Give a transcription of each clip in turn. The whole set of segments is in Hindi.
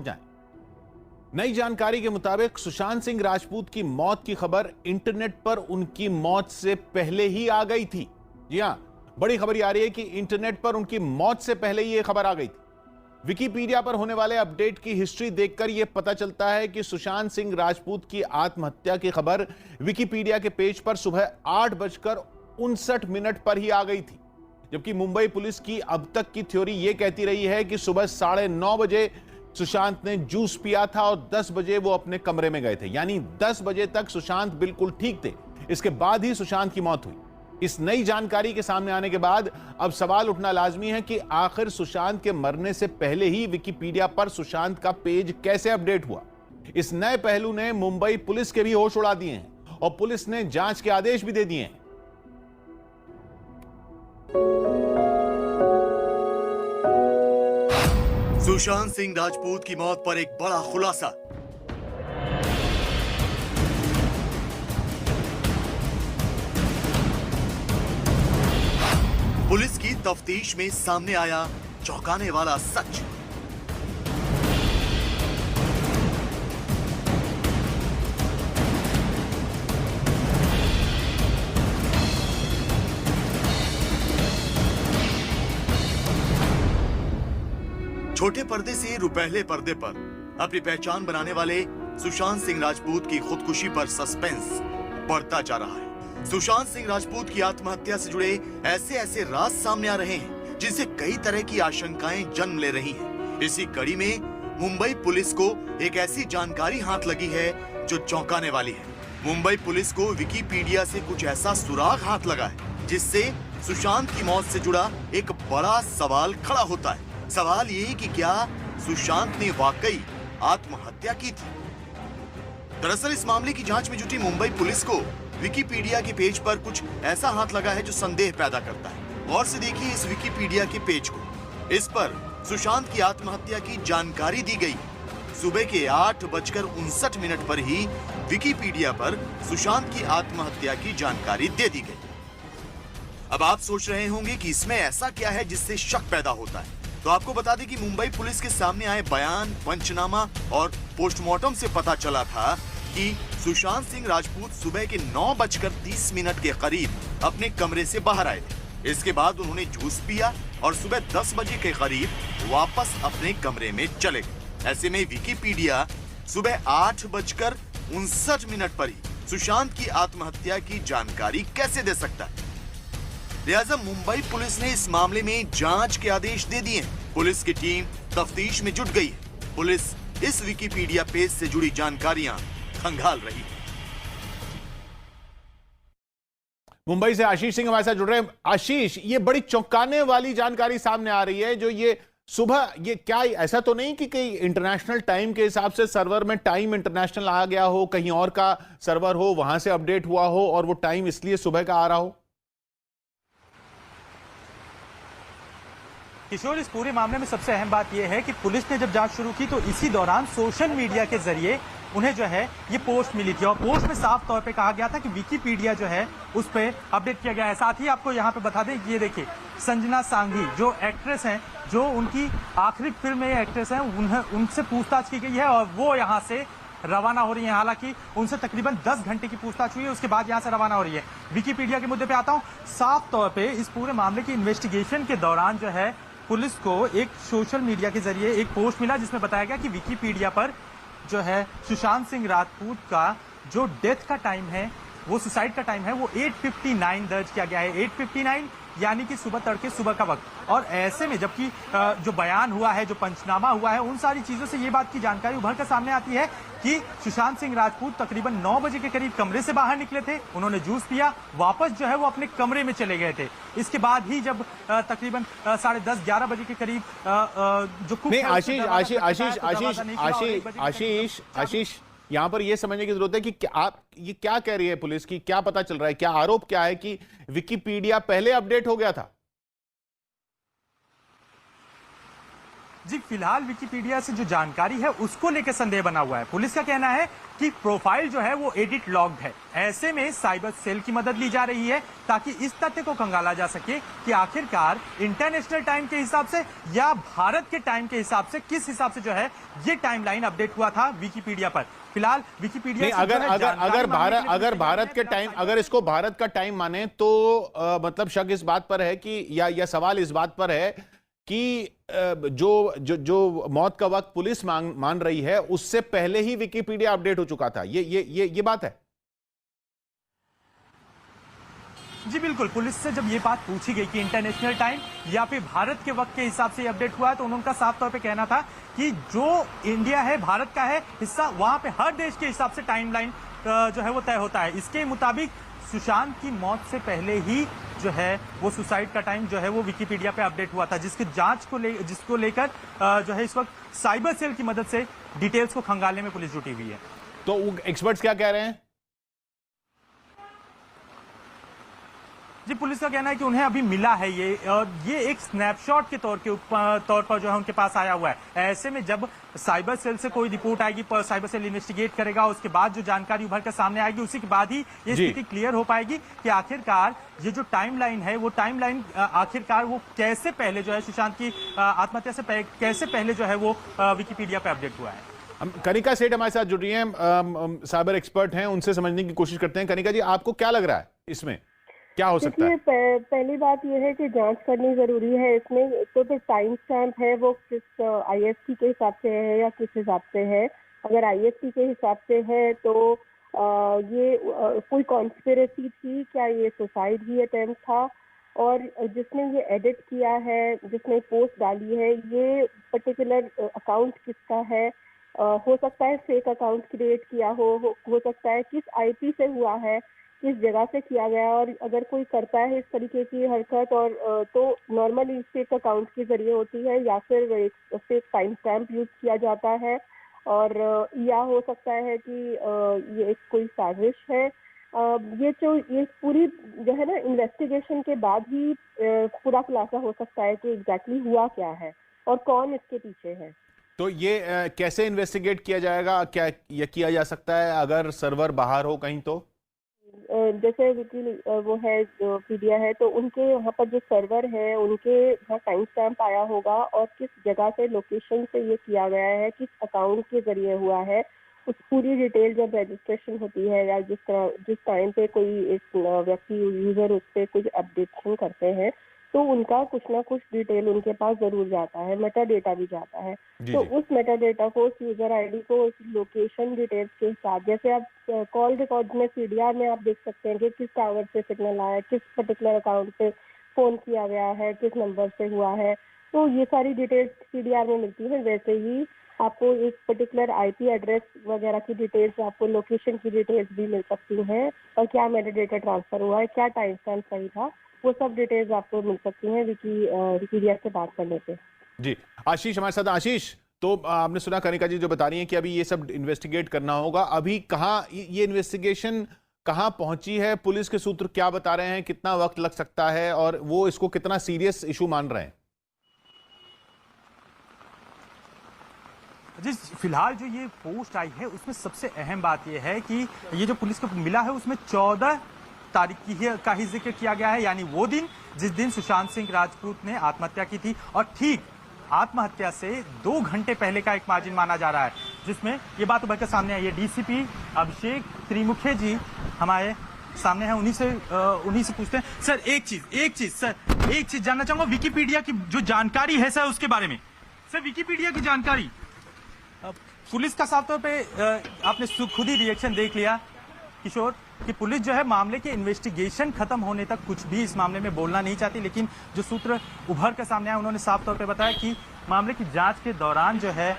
जाएं। नई जानकारी के मुताबिक सुशांत सिंह राजपूत की मौत की खबर इंटरनेट पर उनकी मौत से पहले ही आ गई थी। जी हां, बड़ी खबर आ रही है कि इंटरनेट पर उनकी मौत से पहले ही यह खबर आ गई थी। विकिपीडिया पर होने वाले अपडेट की हिस्ट्री देखकर यह पता चलता है कि सुशांत सिंह राजपूत की आत्महत्या की खबर विकिपीडिया के पेज पर सुबह 8:59 पर ही आ गई थी, जबकि मुंबई पुलिस की अब तक की थ्योरी यह कहती रही है कि सुबह 9:30 बजे सुशांत ने जूस पिया था और 10 बजे वो अपने कमरे में गए थे। यानी 10 बजे तक सुशांत बिल्कुल ठीक थे। इसके बाद ही सुशांत की मौत हुई। इस नई जानकारी के सामने आने के बाद अब सवाल उठना लाजमी है कि आखिर सुशांत के मरने से पहले ही विकिपीडिया पर सुशांत का पेज कैसे अपडेट हुआ। इस नए पहलू ने मुंबई पुलिस के भी होश उड़ा दिए हैं और पुलिस ने जांच के आदेश भी दे दिए हैं। सुशांत सिंह राजपूत की मौत पर एक बड़ा खुलासा। पुलिस की तफ्तीश में सामने आया चौंकाने वाला सच। छोटे पर्दे से रुपहले पर्दे पर अपनी पहचान बनाने वाले सुशांत सिंह राजपूत की खुदकुशी पर सस्पेंस बढ़ता जा रहा है। सुशांत सिंह राजपूत की आत्महत्या से जुड़े ऐसे राज सामने आ रहे हैं जिनसे कई तरह की आशंकाएं जन्म ले रही हैं। इसी कड़ी में मुंबई पुलिस को एक ऐसी जानकारी हाथ लगी है जो चौंकाने वाली है। मुंबई पुलिस को विकिपीडिया से कुछ ऐसा सुराग हाथ लगा है जिससे सुशांत की मौत से जुड़ा एक बड़ा सवाल खड़ा होता है। सवाल ये कि क्या सुशांत ने वाकई आत्महत्या की थी? दरअसल इस मामले की जांच में जुटी मुंबई पुलिस को विकिपीडिया के पेज पर कुछ ऐसा हाथ लगा है जो संदेह पैदा करता है। गौर से देखिए इस विकिपीडिया के पेज को। इस पर सुशांत की आत्महत्या की जानकारी दी गई। सुबह के 8:59 पर ही विकिपीडिया पर सुशांत की आत्महत्या की जानकारी दे दी गई। अब आप सोच रहे होंगे कि इसमें ऐसा क्या है जिससे शक पैदा होता है। तो आपको बता दें कि मुंबई पुलिस के सामने आए बयान, पंचनामा और पोस्टमार्टम से पता चला था कि सुशांत सिंह राजपूत सुबह के 9:30 के करीब अपने कमरे से बाहर आए थे। इसके बाद उन्होंने जूस पिया और सुबह 10 बजे के करीब वापस अपने कमरे में चले गए। ऐसे में विकिपीडिया सुबह 8:59 पर ही सुशांत की आत्महत्या की जानकारी कैसे दे सकता है? लिहाजा मुंबई पुलिस ने इस मामले में जांच के आदेश दे दिए हैं। पुलिस की टीम तफ्तीश में जुट गई है। पुलिस इस विकिपीडिया पेज से जुड़ी जानकारियां खंगाल रही है। मुंबई से आशीष सिंह हमारे साथ जुड़ रहे हैं। आशीष, ये बड़ी चौंकाने वाली जानकारी सामने आ रही है जो ये सुबह, ये क्या ऐसा तो नहीं कि कहीं इंटरनेशनल टाइम के हिसाब से सर्वर में टाइम इंटरनेशनल आ गया हो, कहीं और का सर्वर हो, वहां से अपडेट हुआ हो और वो टाइम इसलिए सुबह का आ रहा हो? किशोर, इस पूरे मामले में सबसे अहम बात यह है कि पुलिस ने जब जांच शुरू की तो इसी दौरान सोशल मीडिया के जरिए उन्हें जो है ये पोस्ट मिली थी और पोस्ट में साफ तौर पे कहा गया था कि विकिपीडिया जो है उस पर अपडेट किया गया है। साथ ही आपको यहाँ पे बता दें, ये देखिए संजना सांघी जो एक्ट्रेस हैं, जो उनकी आखिरी फिल्म में एक्ट्रेस हैं, उनसे पूछताछ की गई है और वो यहाँ से रवाना हो रही है। हालांकि उनसे तकरीबन 10 घंटे की पूछताछ हुई है, उसके बाद यहां से रवाना हो रही है। विकिपीडिया के मुद्दे पे आता हूं। साफ तौर पे इस पूरे मामले की इन्वेस्टिगेशन के दौरान जो है पुलिस को एक सोशल मीडिया के जरिए एक पोस्ट मिला जिसमें बताया गया कि विकिपीडिया पर जो है सुशांत सिंह राजपूत का जो डेथ का टाइम है, वो सुसाइड का टाइम है, वो 8:59 दर्ज किया गया है। 8:59 यानी कि सुबह तड़के सुबह का वक्त। और ऐसे में जबकि जो बयान हुआ है, जो पंचनामा हुआ है, उन सारी चीजों से ये बात की जानकारी उभर कर सामने आती है कि सुशांत सिंह राजपूत तकरीबन 9 बजे के करीब कमरे से बाहर निकले थे। उन्होंने जूस पिया, वापस जो है वो अपने कमरे में चले गए थे। इसके बाद ही जब तकरीबन 10:30-11 बजे के करीब जो नहीं, आशीष, यहां पर यह समझने की जरूरत है कि आप ये क्या कह रही है पुलिस की, क्या पता चल रहा है, क्या आरोप क्या है कि विकिपीडिया पहले अपडेट हो गया था? जी फिलहाल विकिपीडिया से जो जानकारी है उसको लेकर संदेह बना हुआ है। पुलिस का कहना है कि प्रोफाइल जो है वो एडिट लॉग्ड है। ऐसे में साइबर सेल की मदद ली जा रही है ताकि इस तथ्य को खंगाला जा सके कि आखिरकार इंटरनेशनल टाइम के हिसाब से या भारत के टाइम के हिसाब से किस हिसाब से जो है ये टाइमलाइन अपडेट हुआ था विकिपीडिया पर। फिलहाल विकिपीडिया अगर भारत के टाइम, अगर इसको भारत का टाइम माने तो मतलब शक इस बात पर है कि या सवाल इस बात पर है कि जो मौत का वक्त पुलिस मान रही है उससे पहले ही विकिपीडिया अपडेट हो चुका था। ये बात है। जी बिल्कुल, पुलिस से जब ये बात पूछी गई कि इंटरनेशनल टाइम या फिर भारत के वक्त के हिसाब से ये अपडेट हुआ है तो उनका साफ तौर पे कहना था कि जो इंडिया है, भारत का है हिस्सा, वहां पे हर देश के हिसाब से टाइमलाइन जो है वो तय होता है। इसके मुताबिक सुशांत की मौत से पहले ही जो है वो सुसाइड का टाइम जो है वो विकिपीडिया पे अपडेट हुआ था, जिसकी जांच को जिसको लेकर जो है इस वक्त साइबर सेल की मदद से डिटेल्स को खंगालने में पुलिस जुटी हुई है। तो एक्सपर्ट्स क्या कह रहे हैं? जी पुलिस का कहना है कि उन्हें अभी मिला है ये एक स्नैपशॉट के तौर पर जो है उनके पास आया हुआ है। ऐसे में जब साइबर सेल से कोई रिपोर्ट आएगी, साइबर सेल इन्वेस्टिगेट करेगा, उसके बाद जो जानकारी उभर कर सामने आएगी उसी के बाद ही ये स्थिति क्लियर हो पाएगी कि आखिरकार ये जो टाइमलाइन है वो टाइमलाइन आखिरकार वो कैसे पहले जो है सुशांत की आत्महत्या से कैसे पहले जो है वो विकिपीडिया पे अपडेट हुआ है। कनिका सेठ हमारे साथ जुड़ रही हैं, साइबर एक्सपर्ट हैं, उनसे समझने की कोशिश करते हैं। कनिका जी, आपको क्या लग रहा है इसमें क्या हो सकता है? पहली बात यह है कि जांच करनी जरूरी है इसमें। तो टाइम स्टैम्प है वो किस आईएसटी के हिसाब से है या किस हिसाब से है। अगर आईएसटी के हिसाब से है तो ये कोई कॉन्स्पिरेसी थी क्या, ये सुसाइड ही अटेम्प्ट था, और जिसने ये एडिट किया है, जिसने पोस्ट डाली है, ये पर्टिकुलर अकाउंट किसका है। हो सकता है फेक अकाउंट क्रिएट किया हो सकता है किस आईपी से हुआ है, किस जगह से किया गया। और अगर कोई करता है इस तरीके की हरकत और तो नॉर्मली फेक अकाउंट के जरिए होती है या फिर एक फेक टाइम स्टैम्प यूज किया जाता है, और या हो सकता है कि ये एक कोई साजिश है। ये पूरी जो है ना इन्वेस्टिगेशन के बाद ही पूरा खुलासा हो सकता है कि एग्जैक्टली हुआ क्या है और कौन इसके पीछे है। तो ये कैसे इन्वेस्टिगेट किया जाएगा? क्या ये किया जा सकता है अगर सर्वर बाहर हो कहीं? तो जैसे वो है जो पीडिया है तो उनके वहाँ पर जो सर्वर है उनके वहाँ टाइम स्टैम्प आया होगा और किस जगह से, लोकेशन से ये किया गया है, किस अकाउंट के जरिए हुआ है, उस पूरी डिटेल जब रजिस्ट्रेशन होती है या जिस टाइम पे कोई एक व्यक्ति यूजर उस पर कुछ अपडेशन करते हैं तो उनका कुछ ना कुछ डिटेल उनके पास जरूर जाता है, मेटा डेटा भी जाता है। तो उस मेटा डेटा को, उस यूजर आईडी को, उस लोकेशन डिटेल्स के साथ, जैसे आप कॉल रिकॉर्ड में सीडीआर में आप देख सकते हैं कि किस टावर से सिग्नल आया, किस पर्टिकुलर अकाउंट पे फोन किया गया है, किस नंबर से हुआ है, तो ये सारी डिटेल्स सीडीआर में मिलती है। वैसे ही आपको एक पर्टिकुलर आईपी एड्रेस वगैरह की डिटेल्स, आपको लोकेशन की डिटेल्स भी मिल सकती हैं, और क्या मेटा डेटा ट्रांसफर हुआ है, क्या टाइम स्टैम्प सही था, वो सब डिटेल्स आपको मिल सकती हैं विकिपीडिया से बात करने पे। जी आशीष हमारे साथ। आशीष, तो आपने सुना कनिका जी जो बता रही हैं कि अभी ये सब इन्वेस्टिगेट करना होगा। अभी कहाँ ये इन्वेस्टिगेशन कहाँ पहुंची है? पुलिस के सूत्र क्या बता रहे हैं? कितना वक्त लग सकता है और वो इसको कितना सीरियस इशू मान रहे हैं? जी फिलहाल जो ये पोस्ट आई है उसमें सबसे अहम बात यह है कि ये जो पुलिस को मिला है उसमें 14 तारीख का ही जिक्र किया गया है, यानी वो दिन जिस दिन सुशांत सिंह राजपूत ने आत्महत्या की थी, और ठीक आत्महत्या से 2 घंटे पहले का एक मार्जिन माना जा रहा है जिसमें ये बात उभर कर सामने आई है। डीसीपी अभिषेक त्रिमुखे जी हमारे सामने हैं, उन्हीं से पूछते हैं। सर एक चीज जानना चाहूंगा, विकिपीडिया की जो जानकारी है सर उसके बारे में। सर विकिपीडिया की जानकारी, पुलिस का साफ तौर पे आपने खुद ही रिएक्शन देख लिया किशोर कि पुलिस जो है मामले के इन्वेस्टिगेशन खत्म होने तक कुछ भी इस मामले में बोलना नहीं चाहती, लेकिन जो सूत्र उभर कर सामने आए उन्होंने साफ तौर पे बताया कि मामले की जांच के दौरान जो है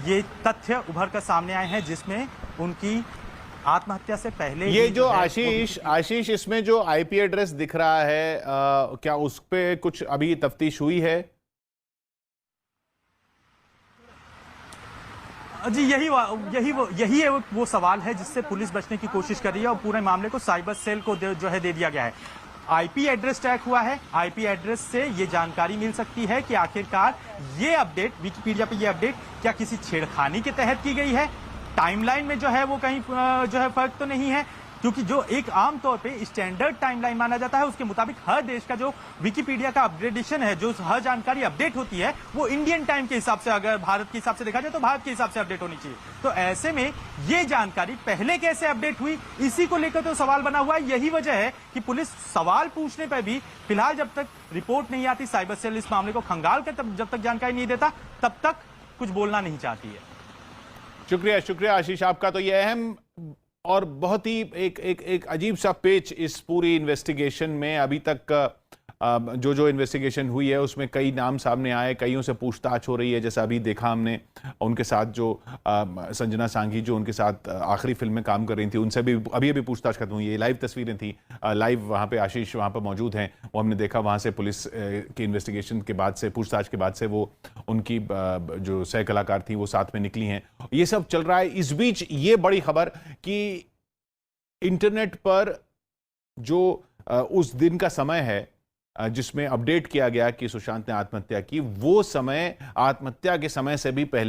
ये तथ्य उभर कर सामने आए हैं जिसमें उनकी आत्महत्या से पहले ये जो आशीष इसमें जो आईपी एड्रेस दिख रहा है क्या उस पे कुछ अभी तफ्तीश हुई है? जी यही है वो सवाल है जिससे पुलिस बचने की कोशिश कर रही है और पूरे मामले को साइबर सेल को जो है दे दिया गया है। आईपी एड्रेस ट्रैक हुआ है। आईपी एड्रेस से ये जानकारी मिल सकती है कि आखिरकार ये अपडेट, विकिपीडिया पे ये अपडेट क्या किसी छेड़खानी के तहत की गई है। टाइमलाइन में जो है वो कहीं जो है फर्क तो नहीं है, क्योंकि जो एक आम तौर पे स्टैंडर्ड टाइमलाइन माना जाता है उसके मुताबिक हर देश का जो विकिपीडिया का अपडेटेशन है, जो हर जानकारी अपडेट होती है, वो इंडियन टाइम के हिसाब से, अगर भारत के हिसाब से देखा जाए तो भारत के हिसाब से अपडेट होनी चाहिए। तो ऐसे में ये जानकारी पहले कैसे अपडेट हुई, इसी को लेकर तो सवाल बना हुआ है। यही वजह है कि पुलिस सवाल पूछने पर भी फिलहाल जब तक रिपोर्ट नहीं आती, साइबर सेल इस मामले को खंगाल कर जब तक जानकारी नहीं देता, तब तक कुछ बोलना नहीं चाहती है। शुक्रिया, शुक्रिया आशीष आपका। तो ये अहम और बहुत ही एक अजीब सा पेच इस पूरी इन्वेस्टिगेशन में अभी तक जो इन्वेस्टिगेशन हुई है उसमें कई नाम सामने आए, कईयों से पूछताछ हो रही है। जैसा अभी देखा हमने उनके साथ जो संजना सांघी जो उनके साथ आखिरी फिल्म में काम कर रही थी, उनसे भी अभी पूछताछ खत्म हुई है। लाइव तस्वीरें थी, लाइव वहाँ पे आशीष वहाँ पर मौजूद हैं, वो हमने देखा। वहाँ से पुलिस की इन्वेस्टिगेशन के बाद से, पूछताछ के बाद से वो उनकी जो सह कलाकार थी वो साथ में निकली हैं। ये सब चल रहा है। इस बीच ये बड़ी खबर कि इंटरनेट पर जो उस दिन का समय है जिसमें अपडेट किया गया कि सुशांत ने आत्महत्या की, वो समय आत्महत्या के समय से भी पहले